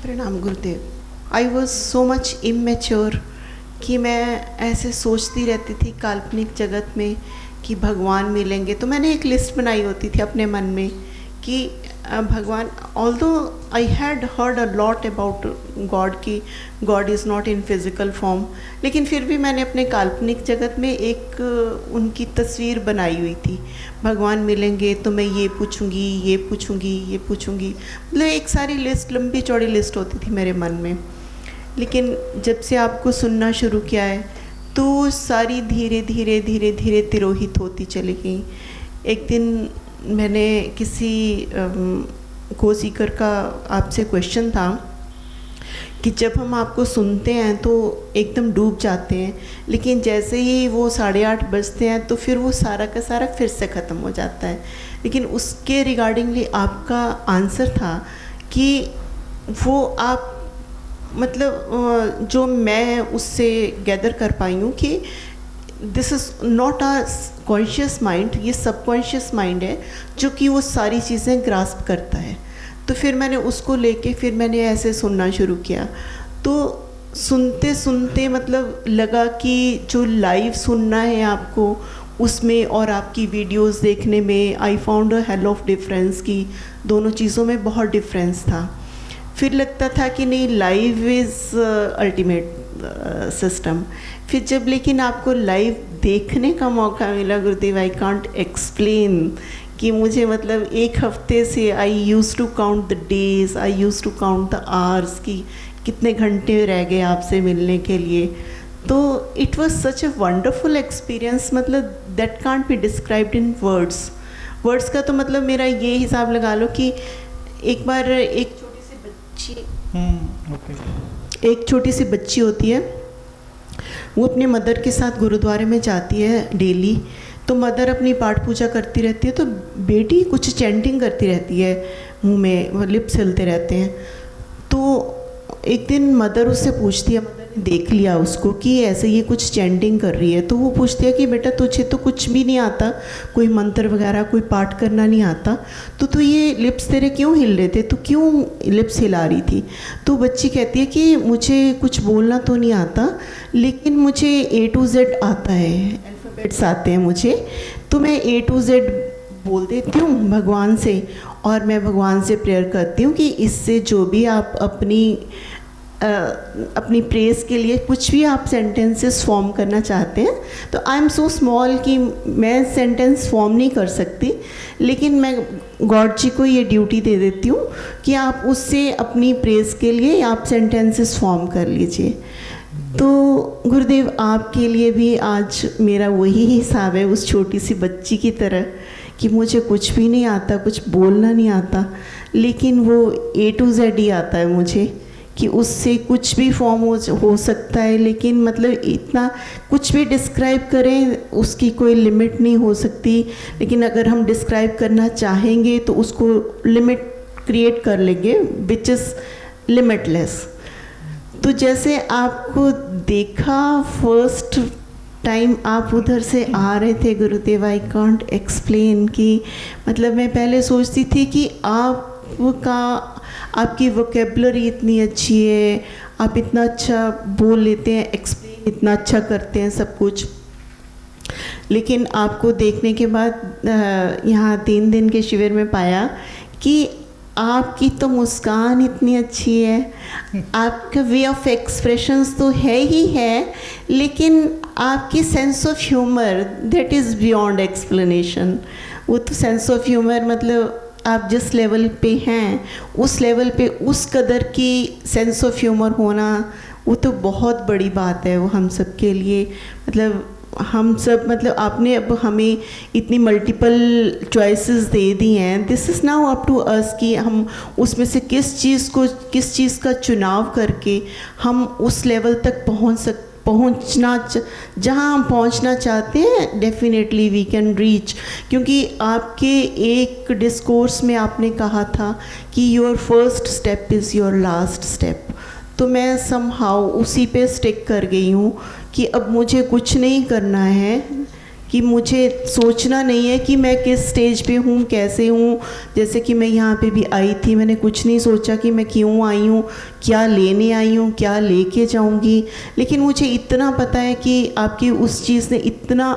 प्रणाम गुरुदेव। I was so much immature कि मैं ऐसे सोचती रहती थी काल्पनिक जगत में कि भगवान मिलेंगे। तो मैंने एक लिस्ट बनाई होती थी अपने मन में कि भगवान, although I had heard a lot about God कि God is not in physical form, लेकिन फिर भी मैंने अपने काल्पनिक जगत में एक उनकी तस्वीर बनाई हुई थी। भगवान मिलेंगे तो मैं ये पूछूंगी, ये पूछूंगी, ये पूछूंगी, मतलब एक सारी लिस्ट, लंबी चौड़ी लिस्ट होती थी मेरे मन में। लेकिन जब से आपको सुनना शुरू किया है तो सारी धीरे धीरे धीरे धीरे तिरोहित होती चली गई। एक दिन मैंने किसी को सीकर का आपसे क्वेश्चन था कि जब हम आपको सुनते हैं तो एकदम डूब जाते हैं, लेकिन जैसे ही वो 8:30 बजते हैं तो फिर वो सारा का सारा फिर से ख़त्म हो जाता है। लेकिन उसके रिगार्डिंगली आपका आंसर था कि वो आप मतलब जो मैं उससे गैदर कर पाई हूँ कि this is not a conscious mind, ये सबकॉन्शियस माइंड है जो कि वो सारी चीज़ें ग्रास्प करता है। तो फिर मैंने उसको लेके फिर मैंने ऐसे सुनना शुरू किया। तो सुनते सुनते मतलब लगा कि जो लाइव सुनना है आपको उसमें और आपकी वीडियोस देखने में I found a hell of difference की दोनों चीज़ों में बहुत डिफरेंस था। फिर लगता था कि नहीं, लाइव इज़ अल्टीमेट सिस्टम। फिर जब लेकिन आपको लाइव देखने का मौका मिला गुरुदेव, आई कांट एक्सप्लेन कि मुझे मतलब एक हफ्ते से I use to count the days, I use to count the hours कि कितने घंटे रह गए आपसे मिलने के लिए। तो it was such a wonderful experience, मतलब that can't be described in words. Words का तो मतलब मेरा ये हिसाब लगा लो कि एक बार एक छोटी सी बच्ची होती है, वो अपने मदर के साथ गुरुद्वारे में जाती है डेली। तो मदर अपनी पाठ पूजा करती रहती है, तो बेटी कुछ चैंटिंग करती रहती है, मुंह में लिप्स हिलते रहते हैं। तो एक दिन मदर उससे पूछती है, मदर ने देख लिया उसको कि ऐसे ये कुछ चैंटिंग कर रही है। तो वो पूछती है कि बेटा तुझे तो कुछ भी नहीं आता, कोई मंत्र वगैरह कोई पाठ करना नहीं आता, तो तू ये लिप्स तेरे क्यों हिल रहे थे, तो क्यों लिप्स हिला रही थी? तो बच्ची कहती है कि मुझे कुछ बोलना तो नहीं आता, लेकिन मुझे A to Z आता है, अल्फ़ाबेट्स आते हैं मुझे, तो मैं A to Z बोल देती हूँ भगवान से, और मैं भगवान से प्रेयर करती हूँ कि इससे जो भी आप अपनी प्रेस के लिए कुछ भी आप सेंटेंसेस फॉर्म करना चाहते हैं। तो आई एम सो स्मॉल कि मैं सेंटेंस फॉर्म नहीं कर सकती, लेकिन मैं गॉड जी को ये ड्यूटी दे देती हूँ कि आप उससे अपनी प्रेस के लिए आप सेंटेंसेस फॉर्म कर लीजिए। तो गुरुदेव आपके लिए भी आज मेरा वही हिसाब है उस छोटी सी बच्ची की तरह कि मुझे कुछ भी नहीं आता, कुछ बोलना नहीं आता, लेकिन वो A to Z ही आता है मुझे कि उससे कुछ भी फॉर्म हो सकता है। लेकिन मतलब इतना कुछ भी डिस्क्राइब करें उसकी कोई लिमिट नहीं हो सकती, लेकिन अगर हम डिस्क्राइब करना चाहेंगे तो उसको लिमिट क्रिएट कर लेंगे विच इज़ लिमिटलेस। तो जैसे आपको देखा फर्स्ट टाइम आप उधर से आ रहे थे गुरुदेव, आई कांट एक्सप्लेन कि मतलब मैं पहले सोचती थी कि आपकी वोकेबलरी इतनी अच्छी है, आप इतना अच्छा बोल लेते हैं, एक्सप्लेन इतना अच्छा करते हैं सब कुछ। लेकिन आपको देखने के बाद यहाँ 3 दिन के शिविर में पाया कि आपकी तो मुस्कान इतनी अच्छी है, आपका वे ऑफ एक्सप्रेशंस तो है ही है, लेकिन आपकी sense of humour that is beyond explanation. वो तो सेंस ऑफ ह्यूमर मतलब आप जिस लेवल पे हैं उस लेवल पे उस कदर की सेंस ऑफ ह्यूमर होना वो तो बहुत बड़ी बात है वो हम सब के लिए। मतलब हम सब मतलब आपने अब हमें इतनी मल्टीपल चॉइसेस दे दी हैं, this is now up to us कि हम उसमें से किस चीज़ का चुनाव करके हम उस लेवल तक जहाँ हम पहुँचना चाहते हैं डेफिनेटली वी कैन रीच। क्योंकि आपके एक डिस्कोर्स में आपने कहा था कि your first step is your last step. तो मैं समहाउ उसी पे स्टिक कर गई हूँ कि अब मुझे कुछ नहीं करना है, कि मुझे सोचना नहीं है कि मैं किस स्टेज पे हूँ, कैसे हूँ। जैसे कि मैं यहाँ पे भी आई थी, मैंने कुछ नहीं सोचा कि मैं क्यों आई हूँ, क्या लेने आई हूँ, क्या लेके जाऊँगी। लेकिन मुझे इतना पता है कि आपकी उस चीज़ ने इतना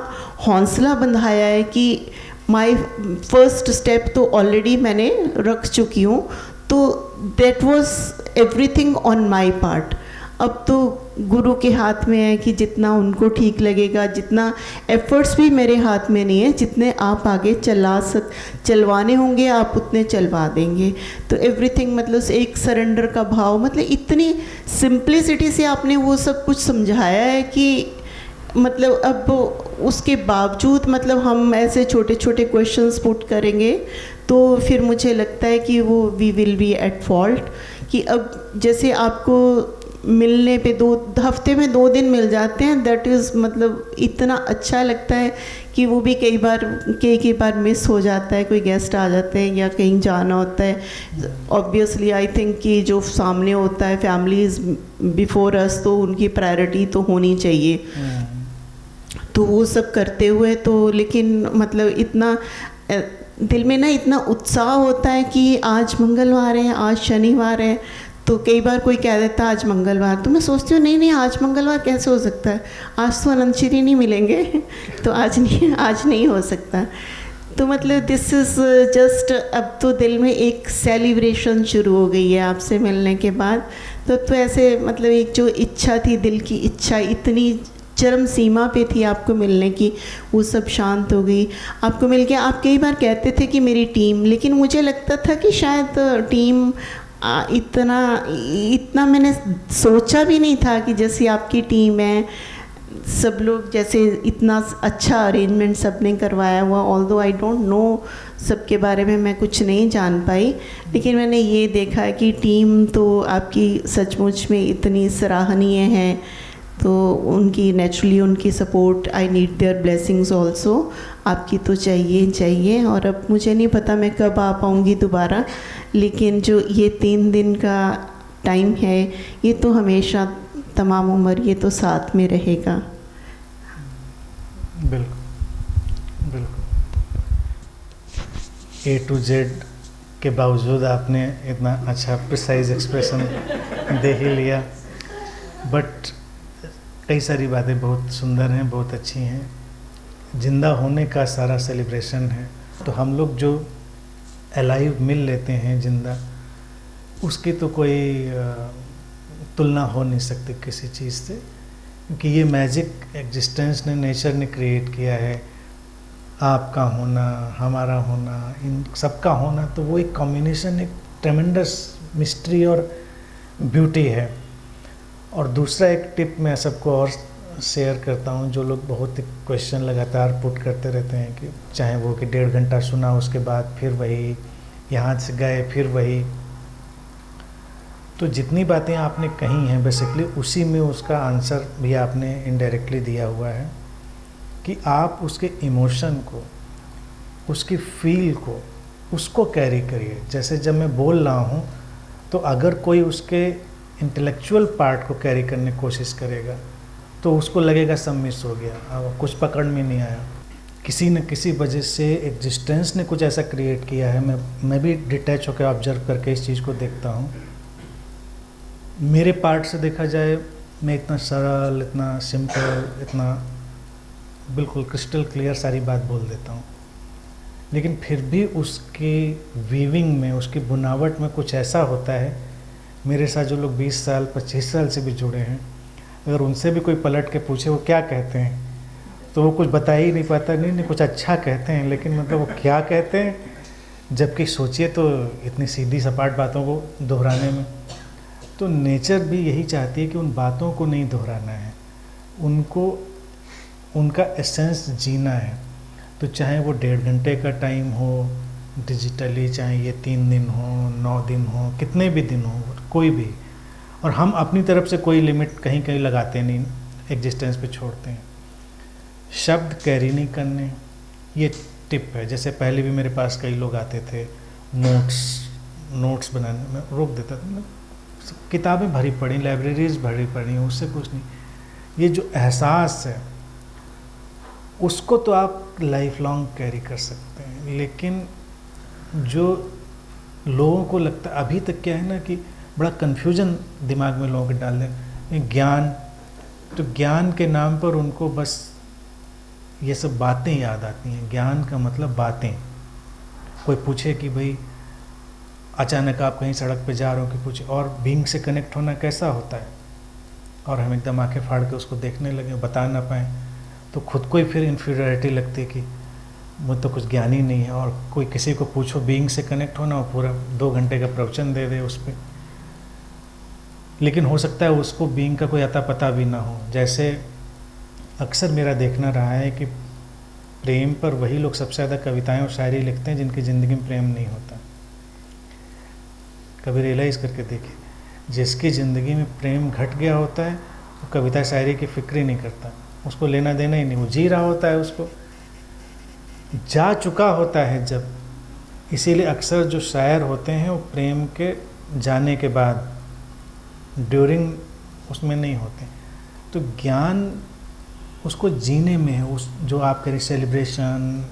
हौसला बंधाया है कि माई फर्स्ट स्टेप तो ऑलरेडी मैंने रख चुकी हूँ। तो that was everything on my part. अब तो गुरु के हाथ में है कि जितना उनको ठीक लगेगा, जितना एफर्ट्स भी मेरे हाथ में नहीं है, जितने आप आगे चलवाने होंगे आप उतने चलवा देंगे। तो एवरीथिंग मतलब एक सरेंडर का भाव, मतलब इतनी सिंप्लिसिटी से आपने वो सब कुछ समझाया है कि मतलब अब उसके बावजूद मतलब हम ऐसे छोटे छोटे क्वेश्चंस पुट करेंगे तो फिर मुझे लगता है कि वो we will be at fault. कि अब जैसे आपको मिलने पे हफ्ते में 2 दिन मिल जाते हैं, दैट इज़ मतलब इतना अच्छा लगता है कि वो भी कई बार मिस हो जाता है, कोई गेस्ट आ जाते हैं या कहीं जाना होता है। ऑब्वियसली आई थिंक कि जो सामने होता है फैमिली इज़ बिफोर अस, तो उनकी प्रायोरिटी तो होनी चाहिए। तो वो सब करते हुए तो लेकिन मतलब इतना दिल में ना इतना उत्साह होता है कि आज मंगलवार है, आज शनिवार है। तो कई बार कोई कह देता है आज मंगलवार, तो मैं सोचती हूँ नहीं आज मंगलवार कैसे हो सकता है, आज तो अनंतश्री नहीं मिलेंगे तो आज नहीं हो सकता। तो मतलब दिस इज़ जस्ट, अब तो दिल में एक सेलिब्रेशन शुरू हो गई है आपसे मिलने के बाद। तो ऐसे मतलब एक जो इच्छा थी, दिल की इच्छा इतनी चरम सीमा पे थी आपको मिलने की, वो सब शांत हो गई। आपको मिल के आप कई बार कहते थे कि मेरी टीम, लेकिन मुझे लगता था कि शायद टीम इतना मैंने सोचा भी नहीं था कि जैसे आपकी टीम है, सब लोग जैसे इतना अच्छा अरेंजमेंट सब ने करवाया हुआ। ऑल्दो आई डोंट नो सबके बारे में, मैं कुछ नहीं जान पाई, लेकिन मैंने ये देखा है कि टीम तो आपकी सचमुच में इतनी सराहनीय है। तो उनकी नेचुरली उनकी support, I need their blessings also. आपकी तो चाहिए। और अब मुझे नहीं पता मैं कब आ पाऊँगी दोबारा, लेकिन जो ये 3 दिन का टाइम है ये तो हमेशा तमाम उम्र ये तो साथ में रहेगा। बिल्कुल A to Z के बावजूद आपने इतना अच्छा प्रिसाइज एक्सप्रेशन दे ही लिया। बट कई सारी बातें बहुत सुंदर हैं, बहुत अच्छी हैं। जिंदा होने का सारा सेलिब्रेशन है। तो हम लोग जो अलाइव मिल लेते हैं जिंदा, उसकी तो कोई तुलना हो नहीं सकती किसी चीज़ से, क्योंकि ये मैजिक एग्जिस्टेंस ने, नेचर ने क्रिएट किया है। आपका होना, हमारा होना, इन सबका होना, तो वो एक कॉम्बिनेशन, एक ट्रेमेंडस मिस्ट्री और ब्यूटी है। और दूसरा एक टिप मैं सबको और शेयर करता हूँ, जो लोग बहुत ही क्वेश्चन लगातार पुट करते रहते हैं कि चाहे वो कि 1.5 घंटा सुना, उसके बाद फिर वही, यहाँ से गए फिर वही। तो जितनी बातें आपने कही हैं बेसिकली उसी में उसका आंसर भी आपने इनडायरेक्टली दिया हुआ है कि आप उसके इमोशन को, उसकी फील को, उसको कैरी करिए। जैसे जब मैं बोल रहा हूँ तो अगर कोई उसके इंटेलेक्चुअल पार्ट को कैरी करने की कोशिश करेगा तो उसको लगेगा सब मिस हो गया, अब कुछ पकड़ में नहीं आया। किसी न किसी वजह से एग्जिस्टेंस ने कुछ ऐसा क्रिएट किया है। मैं भी डिटैच होकर ऑब्जर्व करके इस चीज़ को देखता हूँ। मेरे पार्ट से देखा जाए, मैं इतना सरल, इतना सिंपल, इतना बिल्कुल क्रिस्टल क्लियर सारी बात बोल देता हूँ, लेकिन फिर भी उसकी वीविंग में, उसकी बुनावट में कुछ ऐसा होता है। मेरे साथ जो लोग 20 साल 25 साल से भी जुड़े हैं, अगर उनसे भी कोई पलट के पूछे वो क्या कहते हैं, तो वो कुछ बता ही नहीं पाता। नहीं कुछ अच्छा कहते हैं, लेकिन मतलब वो क्या कहते हैं, जबकि सोचिए तो इतनी सीधी सपाट बातों को दोहराने में। तो नेचर भी यही चाहती है कि उन बातों को नहीं दोहराना है, उनको उनका एसेंस जीना है। तो चाहे वो 1.5 घंटे का टाइम हो डिजिटली, चाहे ये 3 दिन हो, 9 दिन हो, कितने भी दिन हो, कोई भी। और हम अपनी तरफ से कोई लिमिट कहीं कहीं लगाते नहीं, एग्जिस्टेंस पे छोड़ते हैं। शब्द कैरी नहीं करने, ये टिप है। जैसे पहले भी मेरे पास कई लोग आते थे, नोट्स बनाने में रोक देता था। किताबें भरी पड़ी, लाइब्रेरीज भरी पड़ी, उससे कुछ नहीं। ये जो एहसास है उसको तो आप लाइफ लॉन्ग कैरी कर सकते हैं। लेकिन जो लोगों को लगता है अभी तक क्या है ना कि बड़ा कन्फ्यूजन दिमाग में लोगों के डाल दें, ज्ञान, तो ज्ञान के नाम पर उनको बस ये सब बातें याद आती हैं। ज्ञान का मतलब बातें। कोई पूछे कि भाई अचानक आप कहीं सड़क पे जा रहे हो कि पूछे और बीइंग से कनेक्ट होना कैसा होता है, और हम एकदम आंखें फाड़ के उसको देखने लगे, बता ना पाएँ, तो खुद को ही फिर इन्फीरियरिटी लगती है कि मुझे तो कुछ ज्ञान ही नहीं है। और कोई किसी को पूछो बीइंग से कनेक्ट होना, और पूरा 2 घंटे का प्रवचन दे दे उस पर, लेकिन हो सकता है उसको बीइंग का कोई अता पता भी ना हो। जैसे अक्सर मेरा देखना रहा है कि प्रेम पर वही लोग सबसे ज़्यादा कविताएं और शायरी लिखते हैं जिनकी ज़िंदगी में प्रेम नहीं होता। कभी रियलाइज़ करके देखिए, जिसकी ज़िंदगी में प्रेम घट गया होता है वो कविता शायरी की फिक्र ही नहीं करता, उसको लेना देना ही नहीं, वो जी रहा होता है, उसको जा चुका होता है जब। इसीलिए अक्सर जो शायर होते हैं वो प्रेम के जाने के बाद, ड्यूरिंग उसमें नहीं होते। तो ज्ञान उसको जीने में है, उस जो आप करें सेलिब्रेशन,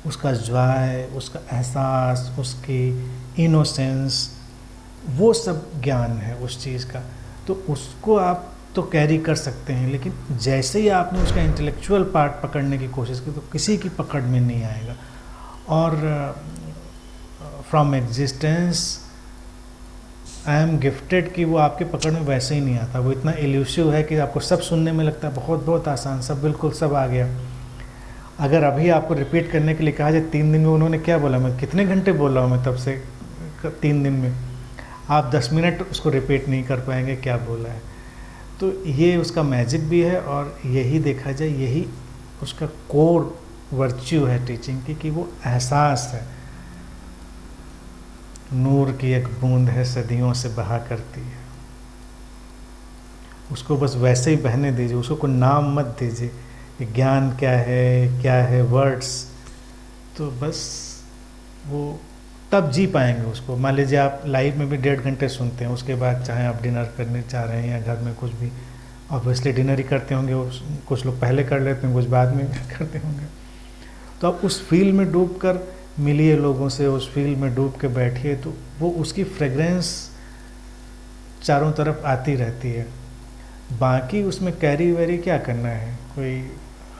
उसका जॉय, उसका एहसास, उसकी इनोसेंस, वो सब ज्ञान है उस चीज़ का। तो उसको आप तो कैरी कर सकते हैं, लेकिन जैसे ही आपने उसका इंटेलेक्चुअल पार्ट पकड़ने की कोशिश की तो किसी की पकड़ में नहीं आएगा। और from existence I am gifted कि वो आपके पकड़ में वैसे ही नहीं आता। वो इतना एल्यूसिव है कि आपको सब सुनने में लगता है बहुत बहुत आसान, सब बिल्कुल सब आ गया। अगर अभी आपको रिपीट करने के लिए कहा जाए 3 दिन में उन्होंने क्या बोला, मैं कितने घंटे बोल रहा हूँ मैं तब से, 3 दिन में आप 10 मिनट उसको रिपीट नहीं कर पाएंगे क्या बोला है। तो ये उसका मैजिक भी है, और यही देखा जाए यही उसका कोर वर्च्यू है टीचिंग की, कि वो एहसास है। नूर की एक बूंद है सदियों से बहा करती है, उसको बस वैसे ही बहने दीजिए, उसको कोई नाम मत दीजिए कि ज्ञान क्या है वर्ड्स, तो बस वो तब जी पाएंगे उसको। मान लीजिए आप लाइव में भी 1.5 घंटे सुनते हैं, उसके बाद चाहे आप डिनर करने चाह रहे हैं या घर में कुछ भी, ऑब्वियसली डिनर ही करते होंगे, कुछ लोग पहले कर लेते हैं, कुछ बाद में करते होंगे। तो आप उस फील में डूब कर मिलिए लोगों से, उस फील में डूब के बैठिए, तो वो उसकी फ्रेगरेंस चारों तरफ आती रहती है। बाकी उसमें कैरी वैरी क्या करना है, कोई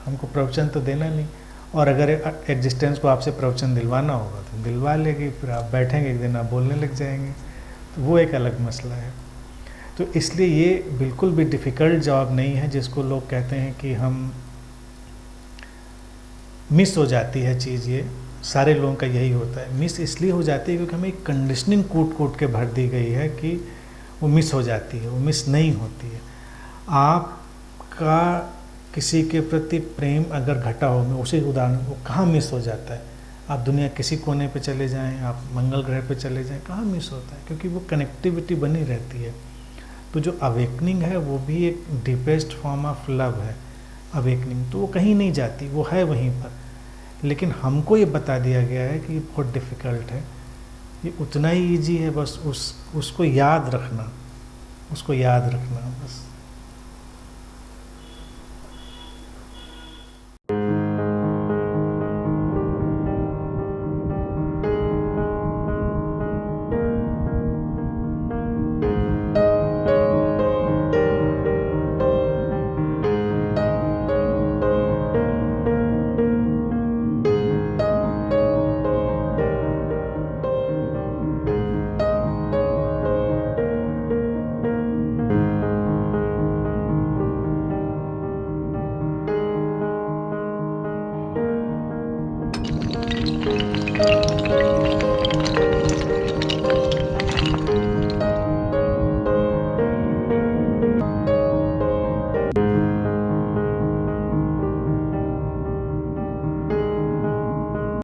हमको प्रवचन तो देना नहीं। और अगर एग्जिस्टेंस को आपसे प्रवचन दिलवाना होगा तो दिलवा लेगी, फिर आप बैठेंगे एक दिन आप बोलने लग जाएंगे, तो वो एक अलग मसला है। तो इसलिए ये बिल्कुल भी डिफ़िकल्ट जॉब नहीं है जिसको लोग कहते हैं कि हम मिस हो जाती है चीज़। ये सारे लोगों का यही होता है, मिस इसलिए हो जाती है क्योंकि हमें एक कंडीशनिंग कूट के भर दी गई है कि वो मिस हो जाती है, वो मिस नहीं होती है। आपका किसी के प्रति प्रेम अगर घटा हो, मैं उसी उदाहरण, वो कहाँ मिस हो जाता है। आप दुनिया किसी कोने पे चले जाएं, आप मंगल ग्रह पे चले जाएं, कहाँ मिस होता है, क्योंकि वो कनेक्टिविटी बनी रहती है। तो जो अवेकनिंग है वो भी एक डीपेस्ट फॉर्म ऑफ लव है। अवेकनिंग तो वो कहीं नहीं जाती, वो है वहीं पर, लेकिन हमको ये बता दिया गया है कि ये बहुत डिफ़िकल्ट है। ये उतना ही ईजी है, बस उसको याद रखना, उसको याद रखना बस।